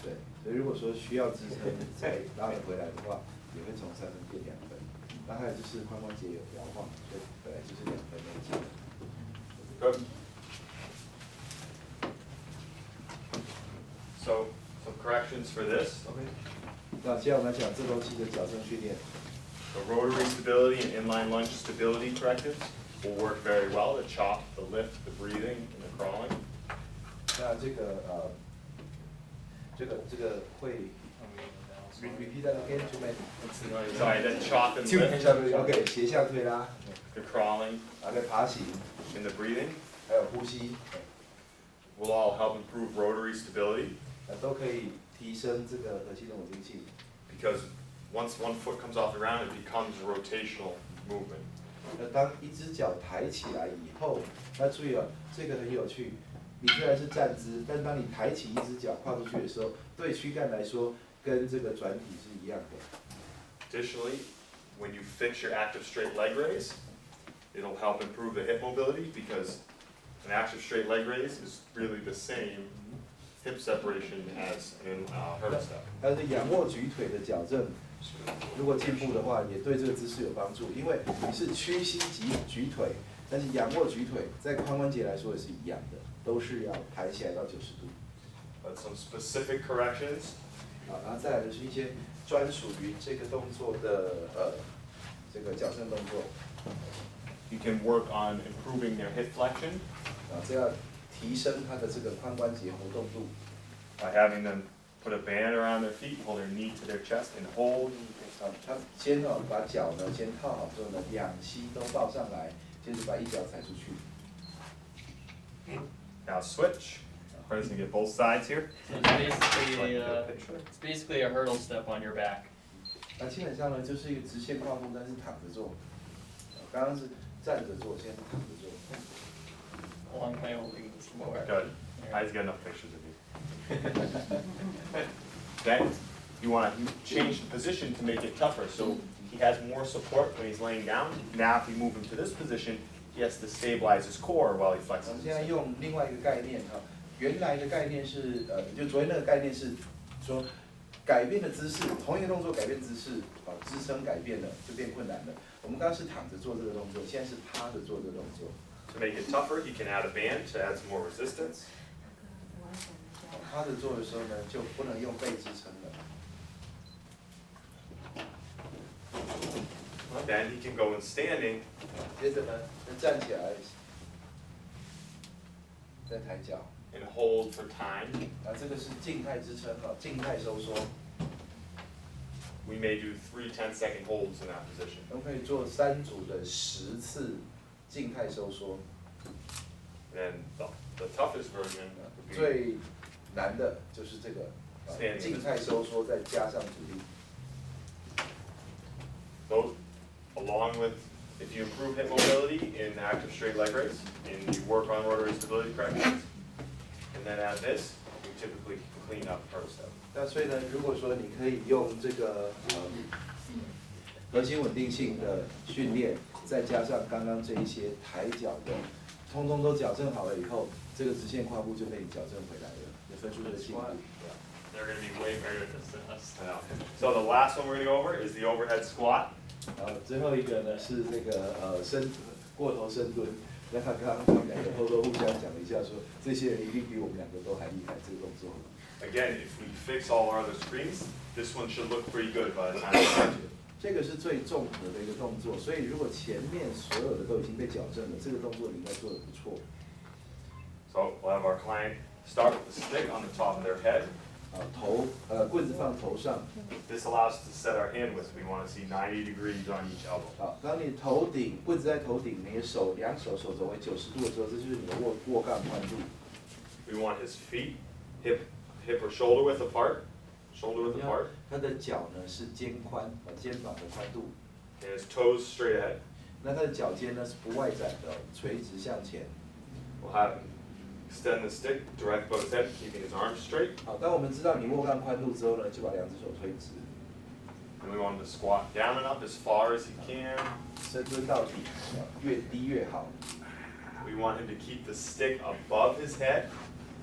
对，所以如果说需要支撑才拉得回来的话，也会从3分变2分。那还有就是髋关节有摇晃，所以本来就是2分的基本。Good. So, some corrections for this. OK。那接下来我们来讲这东西的矫正训练。The rotary stability and inline lunge stability correctives will work very well. The chop, the lift, the breathing, and the crawling. 那这个会 repeat that again too many. Sorry, the chop and lift, OK， 斜向推拉， the crawling, 还有爬行， and the breathing 还有呼吸， will all help improve rotary stability 都可以提升这个核心的稳定性。 because once one foot comes off the ground, it becomes a rotational movement. 当一只脚抬起来以后，那注意了，这个很有趣。你虽然是站姿，但当你抬起一只脚跨出去的时候，对躯干来说，跟这个转体是一样的。 Additionally, when you fix your active straight leg raise, it'll help improve the hip mobility because an active straight leg raise is really the same hip separation as an hurdle step. 但是仰卧举腿的矫正，如果进步的话，也对这个姿势有帮助，因为你是屈膝举腿，但是仰卧举腿在髋关节来说也是一样的，都是要抬起来到90度。But some specific corrections. 好，然后再来的是一些专属于这个动作的这个矫正动作。 You can work on improving their hip flexion 这要提升它的这个髋关节活动度。 by having them put a band around their feet, hold their knee to their chest, and hold. 他先把脚呢先套好之后呢，两膝都抱上来，接着把一脚踩出去。 Now switch. Friends can get both sides here. So it's basically a hurdle step on your back. 那基本上呢就是一个直线跨步，但是躺着做。刚刚是站着做，现在是躺着做。 Along my holding this more. Good. I just got enough pictures of you. Then you want to change the position to make it tougher. So he has more support when he's laying down. Now if you move him to this position, he has to stabilize his core while he 我 flexes 们 his 现在 hip. 用另外一个概念哈，原来的概念是就昨天那个概念是说改变的姿势，同一个动作改变姿势，支撑改变了就变困难了。我们刚刚是躺着做这个动作，现在是趴着做这个动作。 To make it tougher, he can add a band to add some more resistance. 趴着做的时候呢，就不能用背支撑了。 Then he can go in standing 接着呢，再站起来，再抬脚。 and hold for time. 这个是静态支撑哈，静态收缩。 We may do 3 10-second holds in that position. 我们可以做3组的10次静态收缩。 And the toughest version would be 最难的就是这个静态收缩，再加上阻力。 those, along with if you improve hip mobility in active straight leg raise, and you work on rotary stability corrections, and then add this, you typically clean up hurdle step. 那所以呢，如果说你可以用这个核心稳定性的训练，再加上刚刚这一些抬脚的，通通都矫正好了以后，这个直线跨步就被你矫正回来了，也分出这个进步。 They're going to be way better at this than us. So the last one we're going to go over is the overhead squat. 然后最后一个呢是这个过头深蹲。那刚刚他们两个偷偷互相讲了一下说，这些人一定比我们两个都还厉害这个动作。 Again, if we fix all our other screens, this one should look pretty good by the time we get to it. 这个是最综合的一个动作，所以如果前面所有的都已经被矫正了，这个动作你应该做得不错。 So we'll have our client start with the stick on the top of their head. 棍子放头上。 This allows us to set our hand width. We want to see 90 degrees on each elbow. 好，当你头顶棍子在头顶，你的两手手肘为90度的时候，这就是你的握杠宽度。 We want his feet hip or shoulder width apart. Shoulder width apart. 他的脚呢是肩宽，肩膀的宽度。 And his toes straight ahead. 那他的脚尖呢是不外展的，垂直向前。 We'll have him extend the stick direct above his head, keeping his arms straight. 好，当我们知道你握杠宽度之后呢，就把两只手推直， And we want him to squat down and up as far as he can. 深蹲到底，越低越好。 We want him to keep the stick above his head.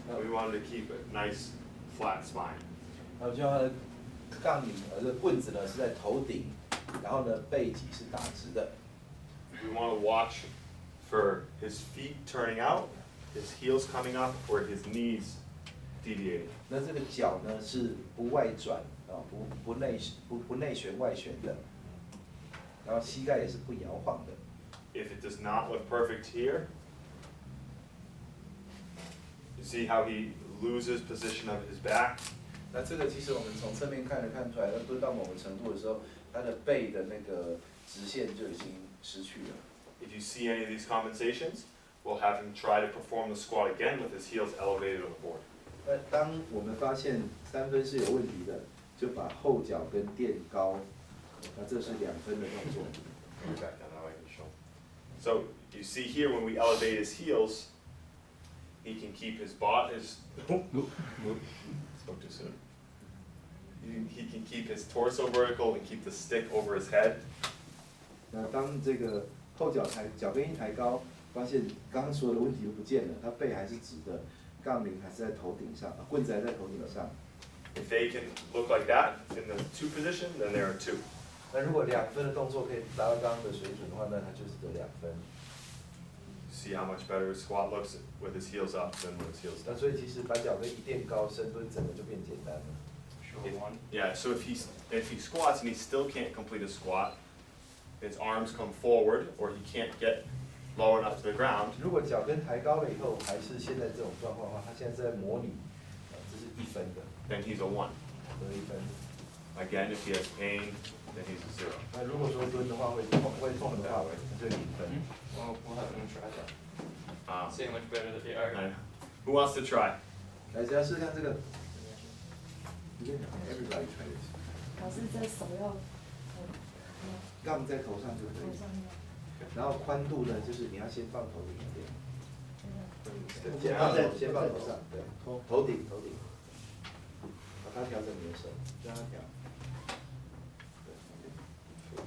And we want him to keep a nice flat spine. 然后就他的杠铃，这个棍子呢是在头顶，然后呢背脊是打直的。 We want to watch for his feet turning out, his heels coming up, or his knees deviating. 那这个脚呢是不外转不内旋外旋的，然后膝盖也是不摇晃的。 If it does not look perfect here, you see how he loses position of his back? 那这个其实我们从侧面看出来，他蹲到某个程度的时候，他的背的那个直线就已经失去了。 If you see any of these compensations, we'll have him try to perform the squat again with his heels elevated on the board. 那当我们发现3分是有问题的，就把后脚跟垫高，那这是2分的动作。 Back down that way and show. So you see here when we elevate his heels, he can keep his spoke too soon. He can keep his torso vertical and keep the stick over his head. 那当这个后脚跟一抬高，发现刚刚所有的问题都不见了，他背还是直的，杠铃还是在头顶上，棍子还在头顶上。 If they can look like that in the 2 position, then there are 2. 那如果2分的动作可以达到刚刚的水准的话，那他就是得2分。 See how much better his squat looks with his heels up than with his heels 那 down. 所以其实把脚跟一垫高，深蹲整个就变简单了。 Yeah, so if he squats and he still can't complete a squat, his arms come forward or he can't get low enough to the ground. 如果脚跟抬高了以后，还是现在这种状况的话，他现在在模拟，这是1分的， Then he's a 1. 得1分。 Again, if he has pain, then he's a 0. 那如果说蹲的话会痛的话，那就0分。 Well, we'll have them try that. Ah. See how much better that they are. Who wants to try? 来，只要试试看这个。Everybody try this。老师这手要杠在头上就可以。头上然后宽度呢，就是你要先放头顶一点。 Down. 先放头上，对，头顶。把它调整你的手，让它调。 A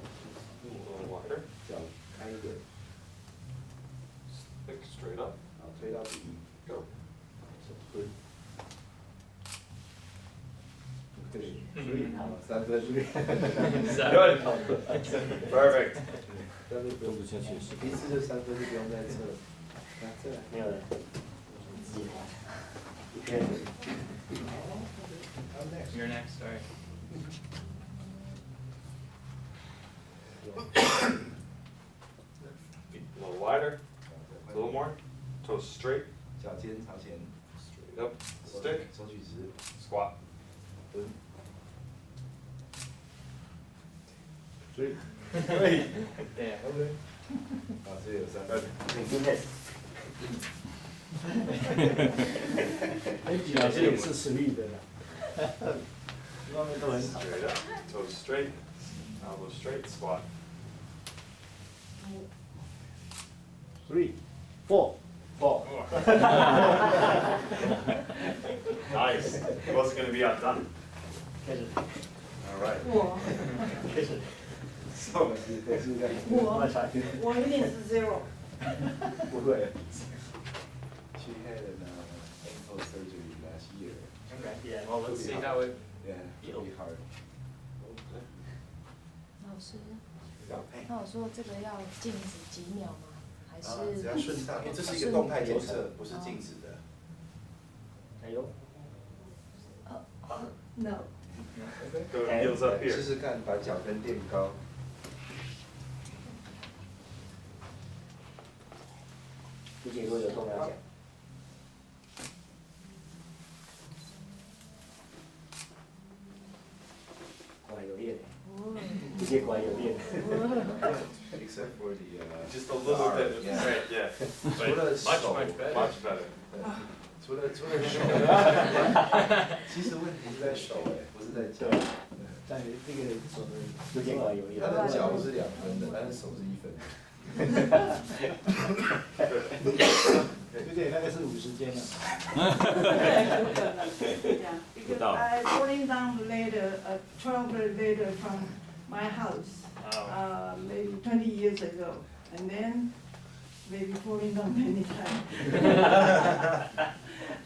little wider. 脚开一点， Stick straight up. 好，推到底。 Go. 手蹲。对，所以3分。Good. Perfect. 但是不用下去，一次就3分，就不用再测了。来，再来。没有人。You're next, sorry. Feet a little wider. A little more. Toes straight. 脚尖朝前， Straight up. Stick. 手举直， Squat. 蹲。 Three. Damn. OK。好，这有3分。今天表现也是实力的啦，这方面都很好。 Straight up. Toes straight. Elbows straight. Squat. 3, 4. Nice. He wasn't going to be outdone. 开始， All right. 开始。 So, 我一定是 0。不会。She had an ankle surgery last year. Okay. Yeah. Well, let's see how it. Yeah, it'll be hard. 老师，那我说这个要静止几秒吗？还是？只要顺畅，因为这是一个动态检测，不是静止的。加油。 No。 go heels up 试 here. 试看，把脚跟垫高。理解如果有动要讲。血管有练。Except for the Just a little bit, Yeah. right, yeah. 除了 But much, 手 much better. Much better. 除了手，其实问题是在手不是在脚。在这个手的有点管有练。他的脚是2分的，但是手是1分的。对对，那个是50间的。Yeah, because I falling down later, 12 later from my house, maybe 20 years ago, and then maybe falling down many times.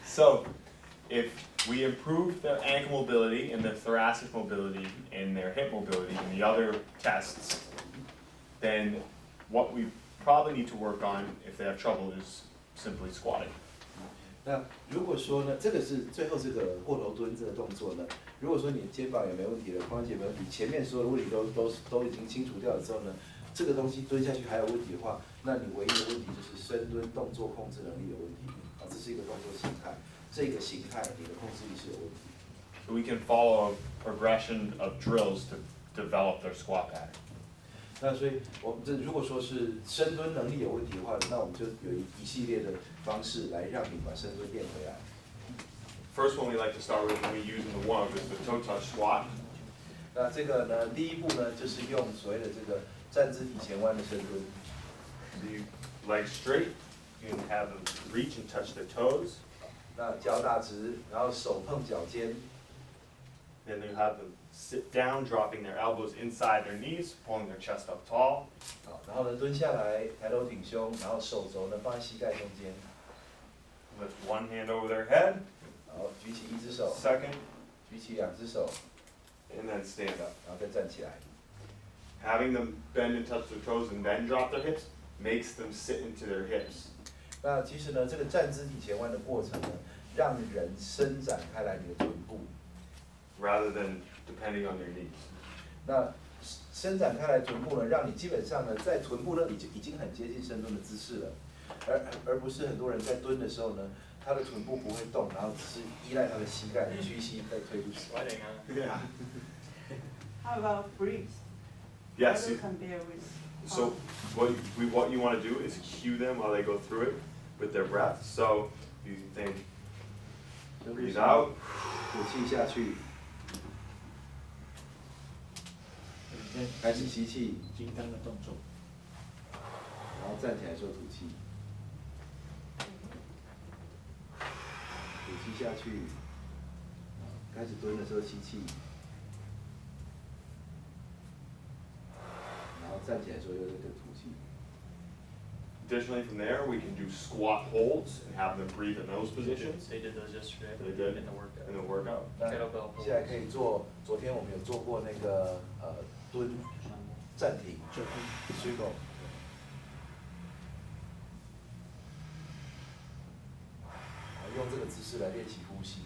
So, if we improve their ankle mobility and their thoracic mobility and their hip mobility and the other tests, then what we probably need to work on if they have trouble is simply squatting. 那如果说呢，这个是最后这个过头蹲这个动作呢，如果说你肩膀也没问题了，髋关节没问题，前面所有的问题都已经清除掉了之后呢，这个东西蹲下去还有问题的话，那你唯一的问题就是深蹲动作控制能力有问题啊，这是一个动作形态，这个形态你的控制力是有问题。So we can follow a progression of drills to develop their squat pattern. 那所以我们这如果说是深蹲能力有问题的话，那我们就有一系列的方式来让你把深蹲练回来。First one we like to start with when we use in the warm-up is the toe touch squat. 那这个呢，第一步呢，就是用所谓的这个站姿体前弯的深蹲。So you legs straight, you can have them reach and touch their toes. 那脚打直，然后手碰脚尖。Then you have them sit down, dropping their elbows inside their knees, pulling their chest up tall. 好，然后呢蹲下来，抬头挺胸，然后手肘呢放在膝盖中间。Lift one hand over their head. 好，举起一只手。Second. 举起2只手。And then stand up. 然后再站起来。Having them bend and touch their toes and then drop their hips makes them sit into their hips. 那其实呢，这个站姿体前弯的过程呢，让人伸展开来你的臀部。Rather than depending on their knees. 那伸展开来臀部呢，让你基本上呢，在臀部呢已经很接近深蹲的姿势了，而不是很多人在蹲的时候呢，他的臀部不会动，然后只是依赖他的膝盖屈膝再推出去。Yeah. How about breathe? Yes. How do you compare with? So what you want to do is cue them while they go through it with their breath. So you think, breathe out. 吐气下去。开始吸气，金刚的动作，然后站起来的时候吐气，吐气下去，开始蹲的时候吸气，然后站起来的时候又在吐气。Additionally, from there, we can do squat holds and have them breathe in those positions. They did those yesterday. They did in the workout. in the workout. 那 Kettlebell 现在可以做，昨天我们有做过那个蹲暂停，swivel。用这个姿势来练习呼吸。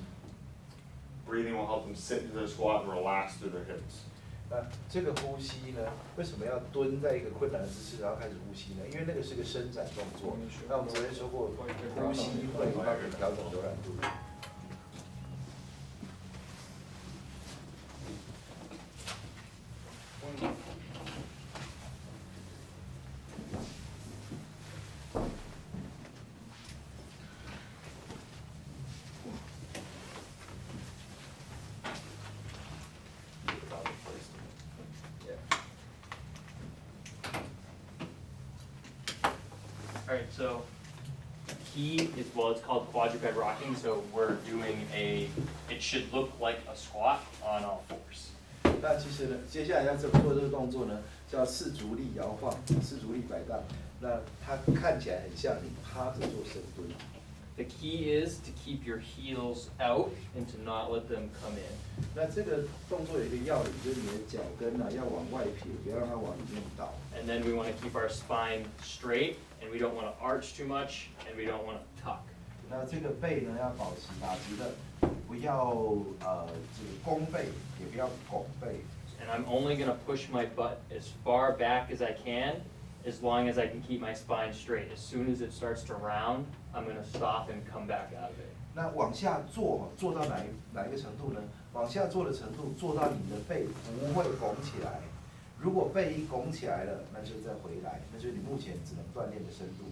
Breathing will help them sit into their squat and relax through their hips. 那这个呼吸呢，为什么要蹲在一个困难的姿势，然后开始呼吸呢？因为那个是个伸展动作。那我们昨天说过，呼吸会帮你调整柔软度。Alright, so key is, well, it's called quadruped rocking, so we're doing it should look like a squat on all fours. 那其实呢，接下来要做这个动作呢，叫四足力摇晃、四足力摆荡。那它看起来很像你趴着做深蹲。The key is to keep your heels out and to not let them come in. 那这个动作有一个要领，就是你的脚跟要往外撇，不要让它往里面倒。And then we want to keep our spine straight, and we don't want to arch too much, and we don't want to tuck. 那这个背呢要保持打直的，不要这个弓背，也不要拱背。And I'm only going to push my butt as far back as I can, as long as I can keep my spine straight. As soon as it starts to round, I'm going to stop and come back out of it. 那往下做，做到哪一个程度呢？往下做的程度，做到你的背不会拱起来，如果背一拱起来了，那就再回来，那就是你目前只能锻炼的深度。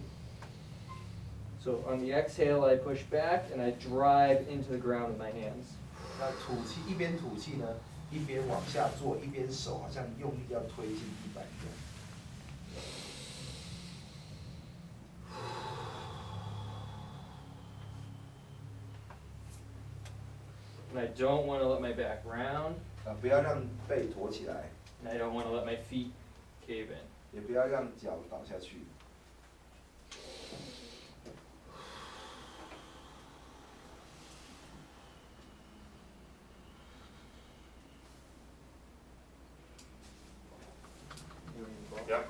So on the exhale, I push back and I drive into the ground with my hands. 那吐气一边吐气呢，一边往下做，一边手好像用力要推进地板一样。 And I don't want to let my back round. 不要让背驼起来， And I don't want to let my feet cave in. 也不要让脚倒下去。 Yep.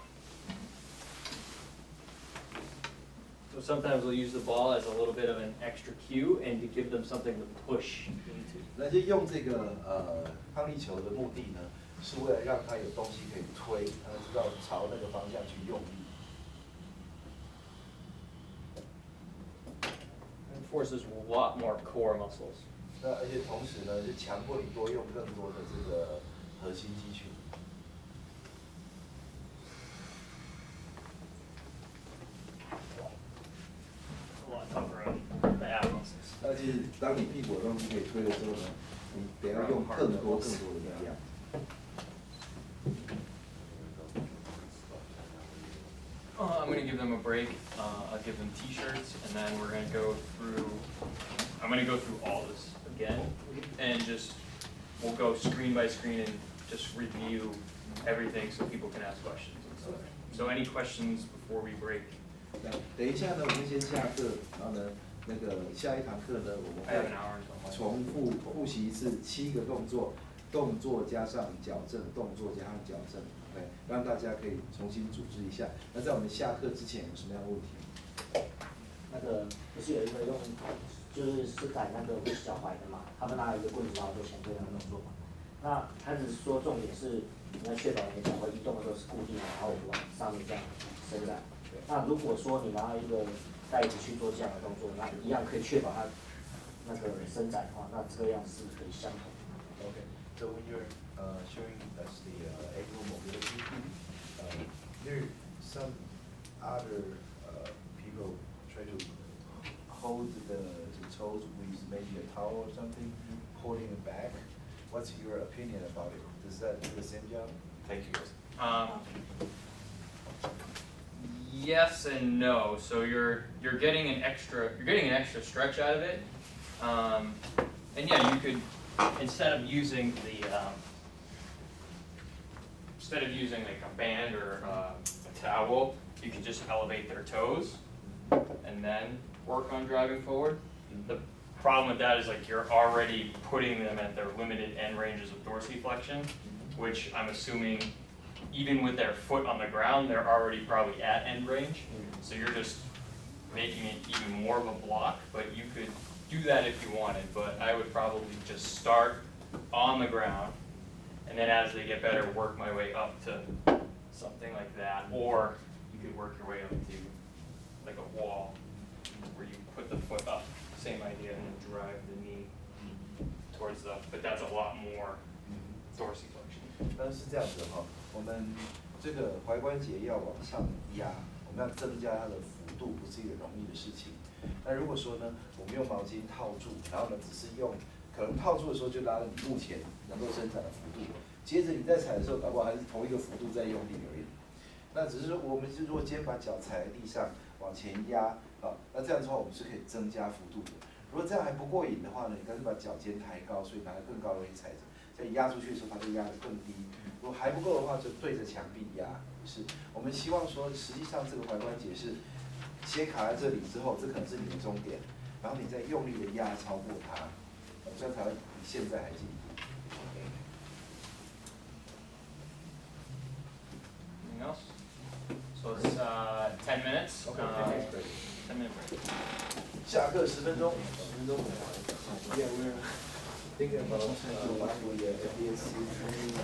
So sometimes we'll use the ball as a little bit of an extra cue and to give them something to push into. 那就用这个抗力球的目的呢，是为了让它有东西可以推，让它知道朝那个方向去用力。 It forces a lot more core muscles. 那而且同时呢，就强迫你多用更多的这个核心肌群。 A lot tougher on the ab muscles. 那其实当你屁股有东西可以推的时候呢，你得要用更多的力量。 I'm going to give them a break. I'll give them t-shirts, and then we're going to go through, I'm going to go through all this again, and just, we'll go screen by screen and just review everything so people can ask questions and stuff. So any questions before we break? 等一下呢，我们先下课，然后呢，那个下一堂课呢，我们 I have an hour until 重复复习一次7个动作，动作加上矫正，动作加上矫正。 对，让大家可以重新组织一下。那在我们下课之前有什么样的问题？那个不是有一个用，就是施展那个会脚踝的嘛，他们拿一个棍子然后做前推那个动作嘛。那他只是说重点是你要确保你的脚踝移动的时候是固定的，然后往上面这样伸展。那如果说你拿一个袋子去做这样的动作，那一样可以确保它那个伸展的话，那这个样是可以相同的。 Okay, so when you're showing us the ankle mobility, there are some other people try to hold the toes with maybe a towel or something, holding it back. What's your opinion about it? Does that do the same job? Thank you, guys. Yes and no. So you're getting an extra stretch out of it, and yeah, you could instead of using like a band or a towel, you could just elevate their toes and then work on driving forward. The problem with that is like you're already putting them at their limited end ranges of dorsiflexion, which I'm assuming even with their foot on the ground, they're already probably at end range. So you're just making it even more of a block, but you could do that if you wanted, but I would probably just start on the ground, and then as they get better, work my way up to something like that, or you could work your way up to like a wall, where you put the foot up, same idea, and then drive the knee towards the, but that's a lot more dorsiflexion. 但是这样子哈，我们这个踝关节要往上压，我们要增加它的幅度，不是一个容易的事情。那如果说呢，我们用毛巾套住，然后呢，只是用可能套住的时候就拉到你目前能够伸展的幅度，接着你在踩的时候，搞不好还是同一个幅度在用力而已。那只是说，我们如果今天把脚踩在地上往前压，啊，那这样的话我们是可以增加幅度的。如果这样还不过瘾的话呢，你干脆把脚尖抬高，所以拿得更高的位置踩着，在压出去的时候它就压得更低。如果还不够的话，就对着墙壁压。是我们希望说，实际上这个踝关节是先卡在这里之后，这可能是你的终点，然后你再用力的压超过它，这样才会比现在还进步。Anything else? So it's 10 minutes. Okay, 10 minute break. 下课10分钟。10分钟。Yeah, we're thinking about the FDSC training.